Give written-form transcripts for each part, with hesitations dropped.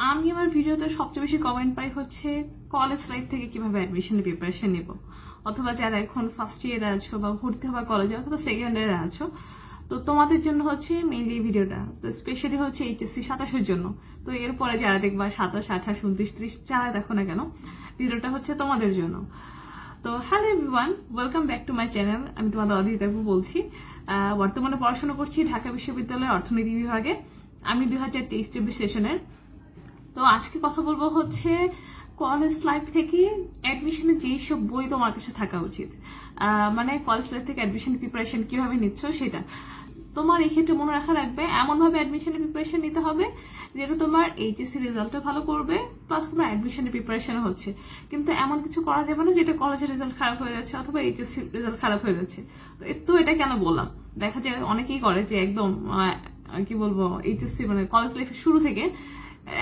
আমি আমার ভিডিওতে সবচেয়ে বেশি কমেন্ট পাই হচ্ছে কলেজ লাইফ থেকে কিভাবে অ্যাডমিশনের প্রিপারেশন নেব, অথবা যারা এখন ফার্স্ট ইয়ারে আছো বা ভর্তি হওয়া কলেজে অথবা সেকেন্ড ইয়ারে আছো, তো তোমাদের জন্য হচ্ছে মেইনলি এই ভিডিওটা। তো স্পেশালি হচ্ছে এইচএসসি 27-এর জন্য। তো এরপরে যারা দেখবা 27, 28, 29, 30 যারা দেখো না কেন, ভিডিওটা হচ্ছে তোমাদের জন্য। তো hello everyone, welcome back to my channel. আমি তোমাদের অদিতি আপু বলছি। বর্তমানে পড়াশোনা করছি ঢাকা বিশ্ববিদ্যালয়ের অর্থনীতি বিভাগে। আমি 2023-24 সেশনের। তো আজকে কথা বলবো হচ্ছে কলেজ লাইফ থেকে অ্যাডমিশনের যেই সব বই তোমার কাছে থাকা উচিত, মানে কলেজ লাইফ থেকে অ্যাডমিশন প্রিপারেশন কিভাবে নিচ্ছ সেটা তোমার এই ক্ষেত্রে মনে রাখা লাগবে। এমন ভাবে অ্যাডমিশনের প্রিপারেশন নিতে হবে যেটা তোমার এইচএসসি রেজাল্টও ভালো করবে, প্লাস তোমার অ্যাডমিশনের প্রিপারেশন হচ্ছে। কিন্তু এমন কিছু করা যাবে না যেটা কলেজের রেজাল্ট খারাপ হয়ে যাচ্ছে অথবা এইচএসসি রেজাল্ট খারাপ হয়ে যাচ্ছে। তো এটা কেন বললাম, দেখা যায় অনেকেই করে যে একদম কি বলবো এইচএসসি মানে কলেজ লাইফের শুরু থেকে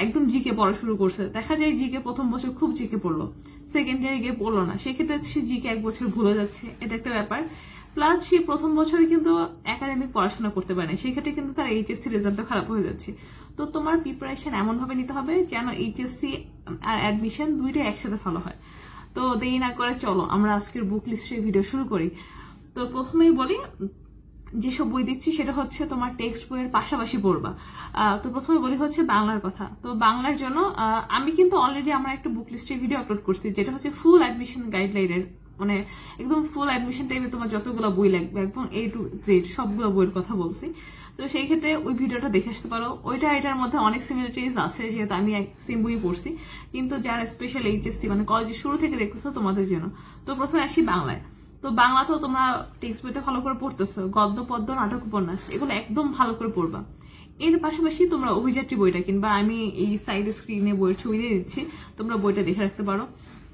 একদম জিকে পড়া শুরু করছে। দেখা যায় জিকে প্রথম বছর খুব জিকে পড়লো, সেকেন্ড ইয়ারে গিয়ে পড়লো না, সেক্ষেত্রে সে জিকে এক বছর ভুলে যাচ্ছে, এটা একটা ব্যাপার। প্লাস সে প্রথম বছরে কিন্তু একাডেমিক পড়াশোনা করতে পারে না, সেক্ষেত্রে কিন্তু তার এইচএসসি রেজাল্টটা খারাপ হয়ে যাচ্ছে। তো তোমার প্রিপারেশন এমন ভাবে নিতে হবে যেন এইচএসসি আর অ্যাডমিশন দুইটাই একসাথে ভালো হয়। তো দেরি না করে চলো আমরা আজকের বুক লিস্টের ভিডিও শুরু করি। তো প্রথমেই বলি, যেসব বই দিচ্ছি সেটা হচ্ছে তোমার টেক্সট বইয়ের পাশাপাশি পড়বা। তো প্রথমে বলি হচ্ছে বাংলার কথা। তো বাংলার জন্য আমি কিন্তু অলরেডি আমার একটা বুক লিস্টের ভিডিও আপলোড করছি, যেটা হচ্ছে ফুল অ্যাডমিশন গাইডলাইনের, মানে একদম ফুল অ্যাডমিশন টাইমে তোমার যতগুলো বই লাগবে একদম A to Z সবগুলো বইয়ের কথা বলছি। তো সেই ক্ষেত্রে ওই ভিডিওটা দেখে আসতে পারো। এটার মধ্যে অনেক সিমিলারিটিজ আছে, যেহেতু আমি সেম বই পড়ছি। কিন্তু যারা স্পেশাল এইচএসসি মানে কলেজের শুরু থেকে দেখতেছো তোমাদের জন্য। তো প্রথমে আসি বাংলায়। তো বাংলাতেও তোমরা টেক্সট বইটা ভালো করে পড়তেছো, গদ্য পদ্য নাটক উপন্যাস এগুলো একদম ভালো করে পড়বা। এর পাশাপাশি তোমরা অভিযাত্রী বইটা কিনবা। আমি এই সাইড স্ক্রিনে বইয়ের ছবি দিয়ে দিচ্ছি, তোমরা বইটা দেখে রাখতে পারো।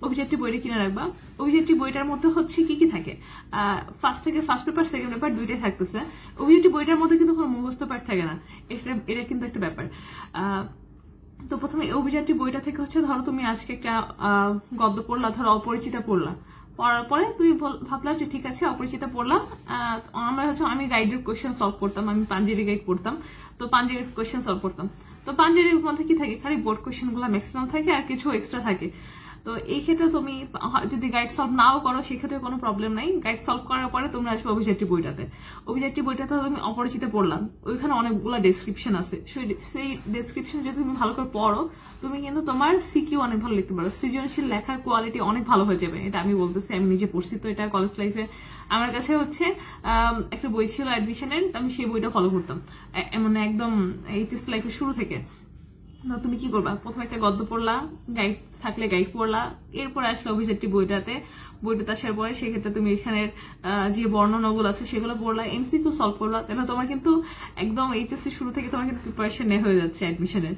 অভিযাত্রী বইটা কিনে রাখবা। অভিযাত্রী বইটার মধ্যে হচ্ছে কি কি থাকে, ফার্স্ট পেপার সেকেন্ড পেপার দুইটাই থাকতেছে। অভিযাত্রী বইটার মধ্যে কিন্তু কোনো মুখস্থ পাঠ থাকে না, এটা কিন্তু একটা ব্যাপার। তো প্রথমে অভিযাত্রী বইটা থেকে হচ্ছে, ধরো তুমি আজকে একটা গদ্য পড়লা, ধরো অপরিচিতা পড়লা, পড়ার পরে তুমি ভাবলাম যে ঠিক আছে অপরিচিতা পড়লাম। আমি গাইডের কোয়েশ্চেন সলভ করতাম, আমি পাঞ্জেরি গাইড পড়তাম, তো পাঞ্জেরি কোয়েশ্চেন সলভ করতাম। তো পাঞ্জেরির মধ্যে কি থাকে, খালি বোর্ড কোয়েশ্চেন গুলো ম্যাক্সিমাম থাকে আর কিছু এক্সট্রা থাকে। তো এই ক্ষেত্রে তুমি যদি গাইড সলভ নাও করো সেক্ষেত্রে কোনো প্রবলেম নাই। গাইড সলভ করার পরে তোমরা আসবে অভিযাত্রী বইটাতে। অভিযাত্রী বইটাতে তুমি অপরিচিতা পড়লাম, ওইখানে অনেকগুলো ডেসক্রিপশন আছে। সেই ডেসক্রিপশন যদি তুমি ভালো করে পড়ো, তুমি কিন্তু তোমার সিকিউ অনেক ভালো লিখতে পারো, সৃজনশীল লেখার কোয়ালিটি অনেক ভালো হয়ে যাবে। এটা আমি বলতেছি, আমি নিজে পড়ছি। তো এটা কলেজ লাইফে আমার কাছে হচ্ছে একটা বই ছিল অ্যাডমিশনের, আমি সেই বইটা ফলো করতাম মানে একদম এইচএস লাইফের শুরু থেকে। তুমি কি করবা, প্রথমে একটা গদ্য পড়লা, গাইড থাকলে গাইড পড়লা, এরপরে আসলে অভিযাত্রী বইটাতে আসার পরে সেক্ষেত্রে তুমি এখানের যে বর্ণনাগুলো আছে সেগুলো পড়লা, এমসিকিউ সলভ করলা। তাহলে তোমার কিন্তু একদম এইচএসসি শুরু থেকে তোমার কিন্তু প্রিপারেশন নেওয়া হয়ে যাচ্ছে অ্যাডমিশনের।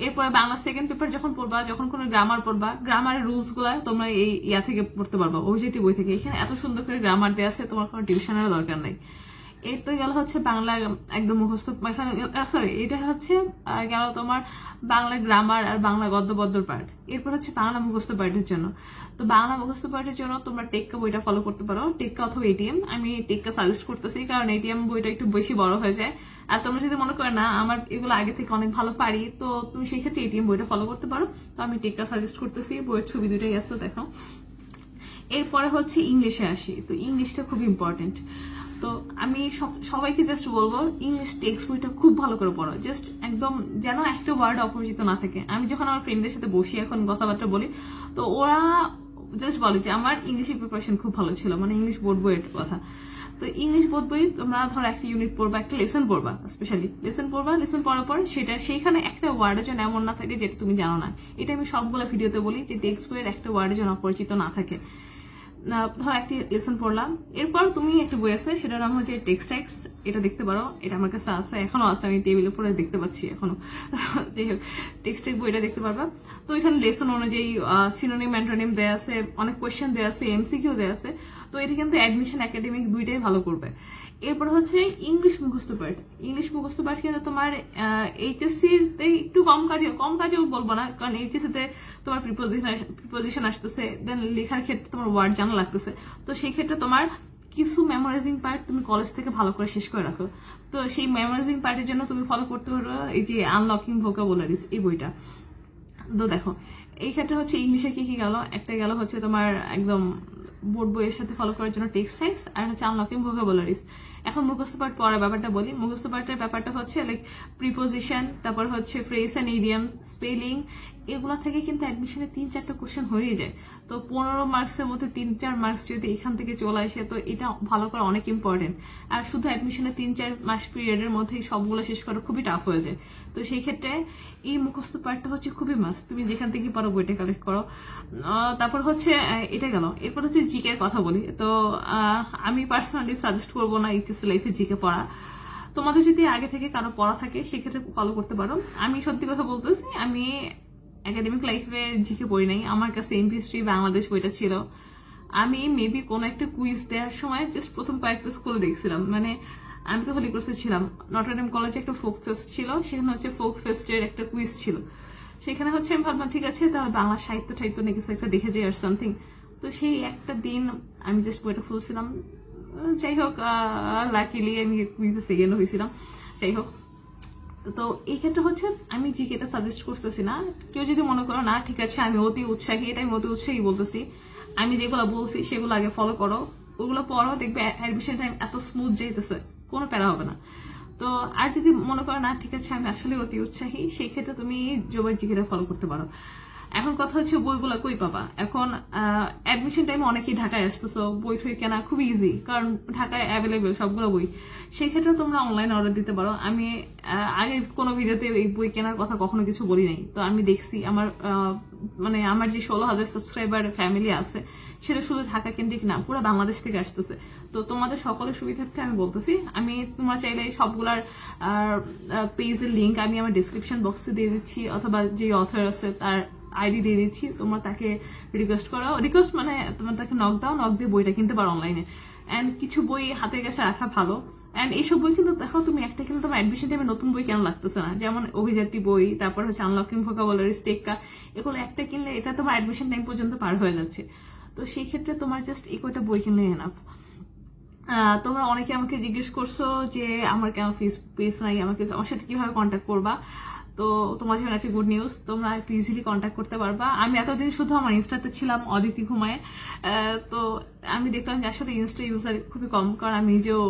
এরপরে বাংলা সেকেন্ড পেপার যখন পড়বা, যখন কোনো গ্রামার পড়বা, গ্রামারের রুলস গুলা তোমরা এই থেকে পড়তে পারবা, অভিযাত্রী বই থেকে। এখানে এত সুন্দর করে গ্রামার দেওয়া আছে, তোমার কোনো টিউশনের দরকার নাই। এর তো গেল হচ্ছে বাংলা একদম মুখস্থ, সরি এটা হচ্ছে গেল তোমার বাংলা গ্রামার আর বাংলা গদ্য পদ্যর পার্ট। এরপর হচ্ছে বাংলা মুখস্থ পার্টের জন্য। তো বাংলা মুখস্থ পার্টের জন্য তোমরা টেক্কা বইটা ফলো করতে পারো, টেক্কা অথবা এটিএম। আমি টেক্কা সাজেস্ট করতেছি কারণ এটিএম বইটা একটু বেশি বড় হয়ে যায়। আর তোমরা যদি মনে করো না আমার এগুলো আগে থেকে অনেক ভালো পারি, তো তুমি সেই ক্ষেত্রে এটিএম বইটা ফলো করতে পারো। তো আমি টেক্কা সাজেস্ট করতেছি, বইয়ের ছবি দুটাই আছে দেখো। এরপরে হচ্ছে ইংলিশে আসি। তো ইংলিশটা খুব ইম্পর্টেন্ট। তো আমি সবাইকে জাস্ট বলবো, ইংলিশ টেক্সট বইটা খুব ভালো করে পড়ো, জাস্ট একদম যেন একটা ওয়ার্ড অপরিচিত না থাকে। আমি যখন আমার ফ্রেন্ডদের সাথে বসি এখন কথাবার্তা বলি, তো ওরা জাস্ট বলে যে আমার ইংলিশের প্রিপারেশন খুব ভালো ছিল, মানে ইংলিশ বোর্ড বইয়ের কথা। তো ইংলিশ বোর্ড বই তোমরা ধরো একটা ইউনিট পড়বা, একটা লেসন পড়বা, স্পেশালি লেসন পড়বা। লেসন পড়ার পর সেইখানে একটা ওয়ার্ডের জন্য এমন না থাকে যেটা তুমি জানো না। এটা আমি সবগুলো ভিডিওতে বলি যে টেক্সট বইয়ের একটা ওয়ার্ডের জন্য অপরিচিত না থাকে। ধর একটি লেসন পড়লাম, এরপর তুমি একটা বই আছে সেটার নাম হচ্ছে টেক্সটাইক্স, এটা দেখতে পারো। এটা আমার কাছে আছে, এখনো আছে, আমি টেবিলের উপরে দেখতে পাচ্ছি এখনো। যাই হোক, টেক্সটাইক্স বইটা দেখতে পারবা। তো এখানে লেসন অনুযায়ী সিনোনিম অ্যান্টোনিম দেয়া আছে, অনেক কোয়েশ্চেন দেয়া আছে, এমসিকিউ দেয়া আছে। তো এটা কিন্তু অ্যাডমিশন একাডেমিক দুইটাই ভালো করবে। এরপর হচ্ছে ইংলিশ মুখস্থ পাঠ। ইংলিশ মুখস্থ পাঠ কিন্তু তোমার এইচএসসি তে একটু কম কাজেও বলবো না, কারণ এইচএসসি তে তোমার প্রিপোজিশন আসতেছে, দেন লেখার ক্ষেত্রে তোমার ওয়ার্ড জানা লাগতেছে। তো সেই ক্ষেত্রে তোমার কিছু মেমোরাইজিং পার্ট তুমি কলেজ থেকে ভালো করে শেষ করে রাখো। তো সেই মেমোরাইজিং পার্টের জন্য তুমি ফলো করতে পারো এই যে আনলকিং ভোকাবুলারিজ, এই বইটা। তো দেখো এই ক্ষেত্রে হচ্ছে ইংলিশে কি কি গেল, একটা গেল হচ্ছে তোমার একদম বোর্ড বইয়ের সাথে ফলো করার জন্য টেক্সট টাইপস, আর হচ্ছে আনলকিং ভোকাবুলারিজ। এখন মুখস্থ পাঠ পড়ার ব্যাপারটা বলি। মুখস্থ পাঠের ব্যাপারটা হচ্ছে লাইক প্রিপোজিশন, তারপর হচ্ছে ফ্রেজ এন্ড ইডিয়ামস, স্পেলিং, এগুলো থেকে কিন্তু অ্যাডমিশনে 3-4টা কোশ্চেন হয়ে যায়। তো 15 মার্কসের মধ্যে 3-4 মার্কস যদি এখান থেকে চলে আসে তো এটা ভালো করা অনেক ইম্পর্টেন্ট। আর শুধু অ্যাডমিশনে 3-4 মাস পিরিয়ডের মধ্যে সবগুলো শেষ করা খুবই টাফ হয়ে যায়। তো সেই ক্ষেত্রে এই মুখস্থ পাঠটা হচ্ছে খুবই মাস্ট, তুমি যেখান থেকে পারো বইটা কালেক্ট করো। তারপর হচ্ছে এটা গেল। এরপর হচ্ছে জিকে কথা বলি। তো আমি পার্সোনালি সাজেস্ট করবো না এইচএসসি লাইফে জিকে পড়া। তোমাদের যদি আগে থেকে কারো পড়া থাকে সেক্ষেত্রে ফলো করতে পারো। আমি সত্যি কথা বলতেছি, আমি একাডেমিক লাইফে জিকে পড়ি নাই। আমার কাছে এমপি হিস্ট্রি বাংলাদেশ বইটা ছিল। আমি মেবি কোনো একটা কুইজ দেওয়ার সময় জাস্ট প্রথম কয়েকটা স্কুলে দেখছিলাম। মানে আমি তো হলি কোর্সে ছিলাম, নটরডেম কলেজে একটা ফোক ফেস্ট ছিল, সেখানে হচ্ছে ফোক ফেস্টের একটা কুইজ ছিল। সেখানে হচ্ছে আমি ভাবলাম ঠিক আছে তাহলে বাংলা সাহিত্য টাইত্য নিয়ে কিছু একটা দেখে যাই আর সামথিং। তো সেই একটা দিন আমি জাস্ট বইটা খুলছিলাম। যাই হোক, লাকিলি আমি কুইজে সেকেন্ড হয়েছিলাম। যাই হোক, তো এই ক্ষেত্রে হচ্ছে আমি জিকেটা সাজেস্ট করতেছি না। কেউ যদি মনে করো না ঠিক আছে আমি অতি উৎসাহী, এটা আমি অতি উৎসাহী বলতেছি, আমি যেগুলো বলছি সেগুলো আগে ফলো করো, ওগুলো পড়ো, দেখবে অ্যাডমিশন টাইম এত স্মুথ যাইতেছে, কোনো প্যারা হবে না। তো আর যদি মনে করো না ঠিক আছে আমি আসলে অতি উৎসাহী, সেই ক্ষেত্রে তুমি জোবার জিকেটা ফলো করতে পারো। এখন কথা হচ্ছে বইগুলো কই পাবা। এখন অ্যাডমিশন টাইমে অনেকেই ঢাকায় আসতেছো, বই ঠই কেনা খুব ইজি, কারণ ঢাকায় অ্যাভেলেবেল সবগুলো বই। সেই ক্ষেত্রে তোমরা অনলাইন অর্ডার দিতে পারো। আমি আগের কোনো ভিডিওতে এই বই কেনার কথা কখনো কিছু বলি নাই। তো আমি দেখছি আমার মানে আমার যে 16,000 সাবস্ক্রাইবার ফ্যামিলি আছে সেটা শুধু ঢাকা কেন্দ্রিক না, পুরো বাংলাদেশ থেকে আসতেছে। তো তোমাদের সকলের সুবিধার্থে আমি বলতেছি, আমি তোমরা চাইলে সবগুলার পেজের লিঙ্ক আমি আমার ডিসক্রিপশন বক্সে দিয়ে দিচ্ছি, অথবা যে অথর আছে তার আইডি দিয়ে দিচ্ছি, তোমরা তাকে রিকোয়েস্ট করো। রিকোয়েস্ট মানে তোমরা তাকে নক দাও, নক দিয়ে বইটা কিনতে পারো অনলাইনে। অ্যান্ড কিছু বই হাতের কাছে রাখা ভালো। অ্যান্ড এইসব বই কিন্তু দেখো তুমি একটা কিনলে তোমার অ্যাডমিশন টাইমে নতুন বই কেন লাগতেছে না। যেমন অভিজাতি বই, তারপর হচ্ছে আনলকিং ভোকাবুলারিজ, টেক্কা, এগুলো একটা কিনলে এটা তোমার অ্যাডমিশন টাইম পর্যন্ত পার হয়ে যাচ্ছে। তো সেই ক্ষেত্রে তোমার জাস্ট এই কয়টা বই কিনলে এনাফ। তোমরা অনেকে আমাকে জিজ্ঞেস করছো যে আমার কেন ফেসবুক পেজ নাই, আমার সাথে কিভাবে কন্ট্যাক্ট করবা। তো তোমার জন্য একটা গুড নিউজ, তোমরা একটু ইজিলি কন্ট্যাক্ট করতে পারবা। আমি এতদিন শুধু আমার ইনস্টাতে ছিলাম অদিতি ঘুমায়। তো আমি দেখলাম যে আসলে ইনস্টা ইউজার খুবই কম, কারণ আমি নিজেও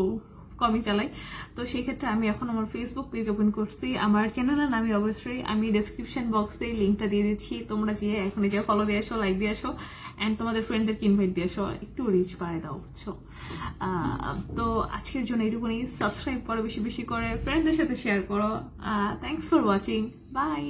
কমই চালাই। তো সেই ক্ষেত্রে আমি এখন আমার ফেসবুক পেজ ওপেন করছি। আমার চ্যানেলের নামে অবশ্যই আমি ডেসক্রিপশন বক্সে লিঙ্কটা দিয়ে দিচ্ছি, তোমরা যে এখন যে ফলো দিয়ে আসো, লাইক দিয়ে আসো, অ্যান্ড তোমাদের ফ্রেন্ডদেরকে ইনভাইট দিয়ে আসো, একটু রিচ বাড়ায় দাও, বুঝছো। তো আজকের জন্য এইটুকুনি। সাবস্ক্রাইব করো বেশি বেশি করে, ফ্রেন্ডদের সাথে শেয়ার করো। Thanks for watching, by.